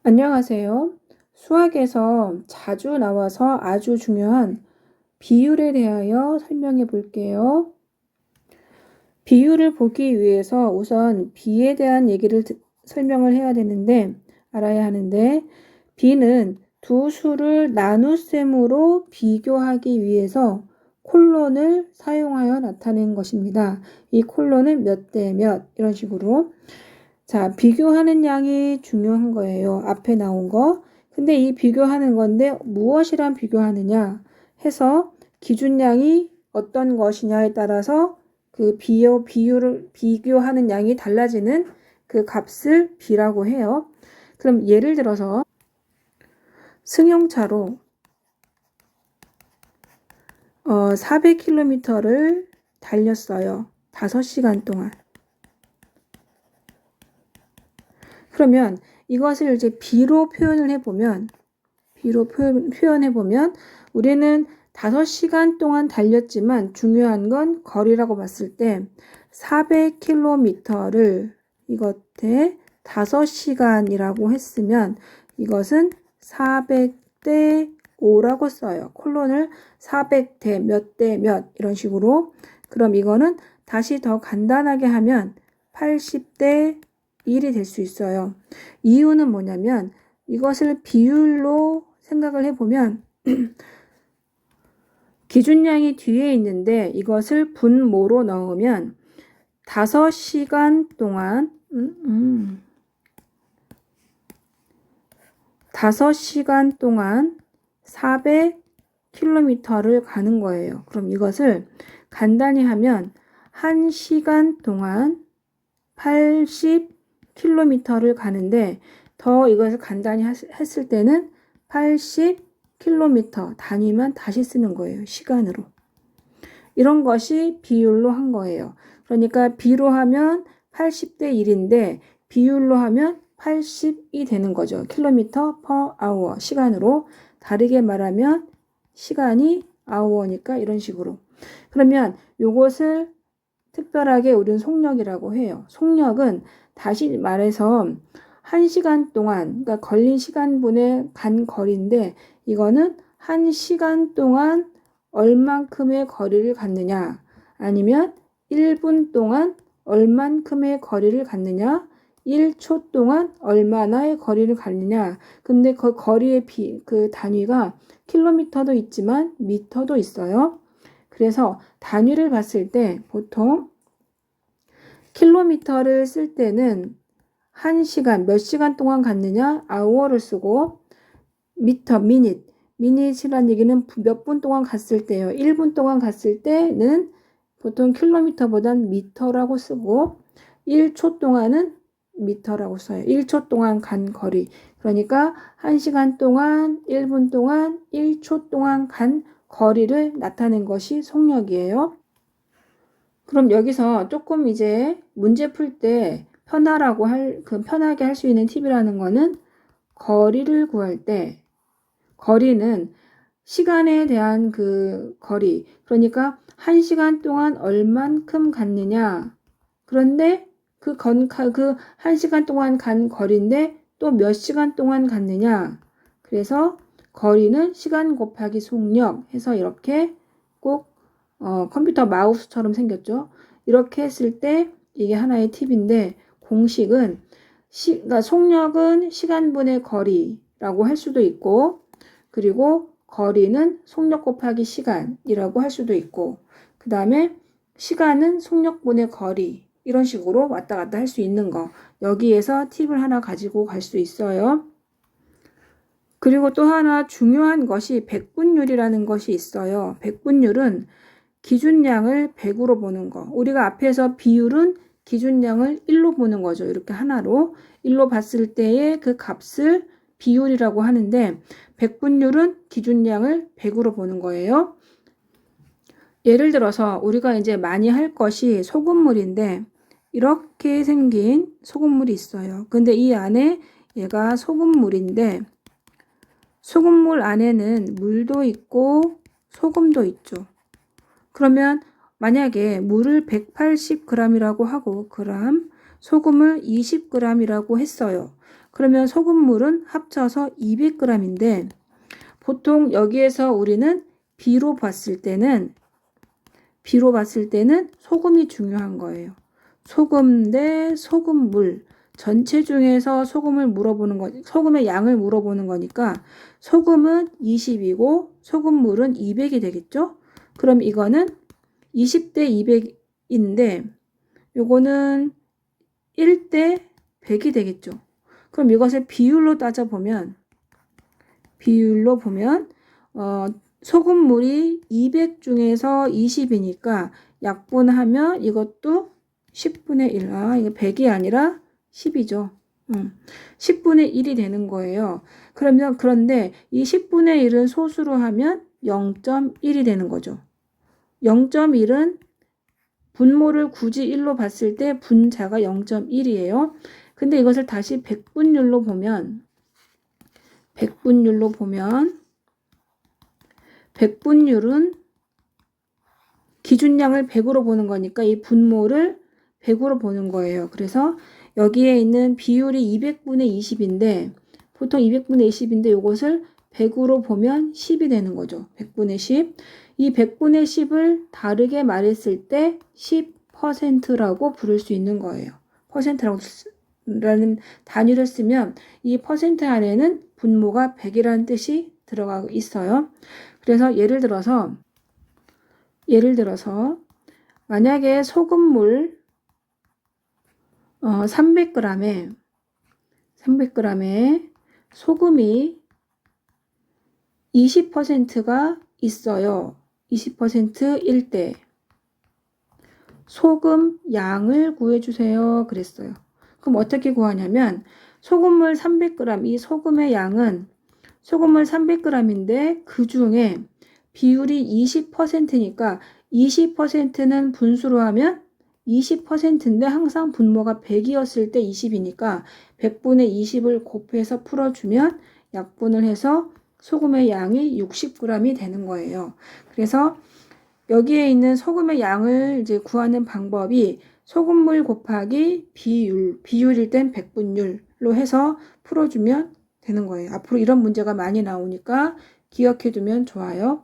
안녕하세요. 수학에서 자주 나와서 아주 중요한 비율에 대하여 설명해 볼게요. 비율을 보기 위해서 우선 비에 대한 얘기를 설명을 해야 되는데, 알아야 하는데, 비는 두 수를 나눗셈으로 비교하기 위해서 콜론을 사용하여 나타낸 것입니다. 이 콜론은 몇 대 몇 이런 식으로. 자, 비교하는 양이 중요한 거예요. 앞에 나온 거. 근데 이 비교하는 건데 무엇이랑 비교하느냐 해서 기준량이 어떤 것이냐에 따라서 그 비율을 비교하는 양이 달라지는 그 값을 비라고 해요. 그럼 예를 들어서 승용차로 400km를 달렸어요. 5시간 동안. 그러면 이것을 이제 비로 표현을 해보면, 우리는 5시간 동안 달렸지만 중요한 건 거리라고 봤을 때 400km를 이것에 5시간이라고 했으면 이것은 400대 5라고 써요. 콜론을 400대 몇 대 몇 이런 식으로. 그럼 이거는 다시 더 간단하게 하면 80대 1이 될 수 있어요. 이유는 뭐냐면 이것을 비율로 생각을 해보면 기준량이 뒤에 있는데 이것을 분모로 넣으면 5시간 동안 5시간 동안 400km를 가는 거예요. 그럼 이것을 간단히 하면 1시간 동안 80km를 가는데 더 이것을 간단히 했을 때는 80km 단위만 다시 쓰는 거예요. 시간으로. 이런 것이 비율로 한 거예요. 그러니까 비로 하면 80대 1인데 비율로 하면 80이 되는 거죠. 킬로미터 per hour 시간으로. 다르게 말하면 시간이 hour니까 이런 식으로. 그러면 요것을 특별하게 우리는 속력이라고 해요. 속력은 다시 말해서 1시간 동안, 그러니까 걸린 시간분의 간 거리인데 이거는 1시간 동안 얼만큼의 거리를 갔느냐, 아니면 1분 동안 얼만큼의 거리를 갔느냐, 1초 동안 얼마나의 거리를 갔느냐. 근데 그 거리의 그 단위가 킬로미터도 있지만 미터도 있어요. 그래서 단위를 봤을 때 보통 킬로미터를 쓸 때는 1시간, 몇 시간 동안 갔느냐, hour를 쓰고 미터, 미닛이란 얘기는 몇 분 동안 갔을 때요. 1분 동안 갔을 때는 보통 킬로미터보단 미터라고 쓰고 1초 동안은 미터라고 써요. 1초 동안 간 거리. 그러니까 1시간 동안, 1분 동안, 1초 동안 간 거리를 나타낸 것이 속력이에요. 그럼 여기서 조금 이제 문제 풀 때 편하게 할 수 있는 팁이라는 거는 거리를 구할 때 거리는 시간에 대한 그 거리. 그러니까 1시간 동안 얼만큼 갔느냐. 그런데 그 1시간 동안 간 거리인데 또 몇 시간 동안 갔느냐. 그래서 거리는 시간 곱하기 속력 해서 이렇게 꼭 컴퓨터 마우스처럼 생겼죠. 이렇게 했을 때 이게 하나의 팁인데 공식은 그러니까 속력은 시간분의 거리라고 할 수도 있고 그리고 거리는 속력 곱하기 시간이라고 할 수도 있고 그 다음에 시간은 속력분의 거리 이런 식으로 왔다 갔다 할 수 있는 거 여기에서 팁을 하나 가지고 갈 수 있어요. 그리고 또 하나 중요한 것이 백분율이라는 것이 있어요. 백분율은 기준량을 100으로 보는 거. 우리가 앞에서 비율은 기준량을 1로 보는 거죠. 이렇게 하나로 1로 봤을 때의 그 값을 비율이라고 하는데 백분율은 기준량을 100으로 보는 거예요. 예를 들어서 우리가 이제 많이 할 것이 소금물인데 이렇게 생긴 소금물이 있어요. 근데 이 안에 얘가 소금물인데 소금물 안에는 물도 있고 소금도 있죠. 그러면 만약에 물을 180g이라고 하고 소금을 20g이라고 했어요. 그러면 소금물은 합쳐서 200g인데 보통 여기에서 우리는 비로 봤을 때는 소금이 중요한 거예요. 소금 대 소금물. 전체 중에서 소금의 양을 물어보는 거니까 소금은 20이고 소금물은 200이 되겠죠? 그럼 이거는 20대 200인데 요거는 1대 100이 되겠죠. 그럼 이것을 비율로 따져보면 소금물이 200 중에서 20이니까 약분하면 이것도 10분의 1. 이거 100이 아니라 10이죠. 10분의 1이 되는 거예요. 그런데 이 10분의 1은 소수로 하면 0.1이 되는 거죠. 0.1은 분모를 굳이 1로 봤을 때 분자가 0.1이에요. 근데 이것을 다시 백분율로 보면 백분율은 기준량을 100으로 보는 거니까 이 분모를 100으로 보는 거예요. 그래서 여기에 있는 비율이 200분의 20인데 보통 200분의 20인데 이것을 100으로 보면 10이 되는 거죠. 100분의 10. 이 100분의 10을 다르게 말했을 때 10%라고 부를 수 있는 거예요. 퍼센트라는 단위를 쓰면 이 퍼센트 안에는 분모가 100이라는 뜻이 들어가고 있어요. 그래서 예를 들어서 만약에 소금물 300g에 소금이 20%가 있어요. 20%일 때 소금 양을 구해주세요. 그랬어요. 그럼 어떻게 구하냐면 소금물 300g, 이 소금의 양은 소금물 300g인데 그 중에 비율이 20%니까 20%는 분수로 하면 20%인데 항상 분모가 100이었을 때 20이니까 100분의 20을 곱해서 풀어주면 약분을 해서 소금의 양이 60g이 되는 거예요. 그래서 여기에 있는 소금의 양을 이제 구하는 방법이 소금물 곱하기 비율일 땐 백분율로 해서 풀어주면 되는 거예요. 앞으로 이런 문제가 많이 나오니까 기억해 두면 좋아요.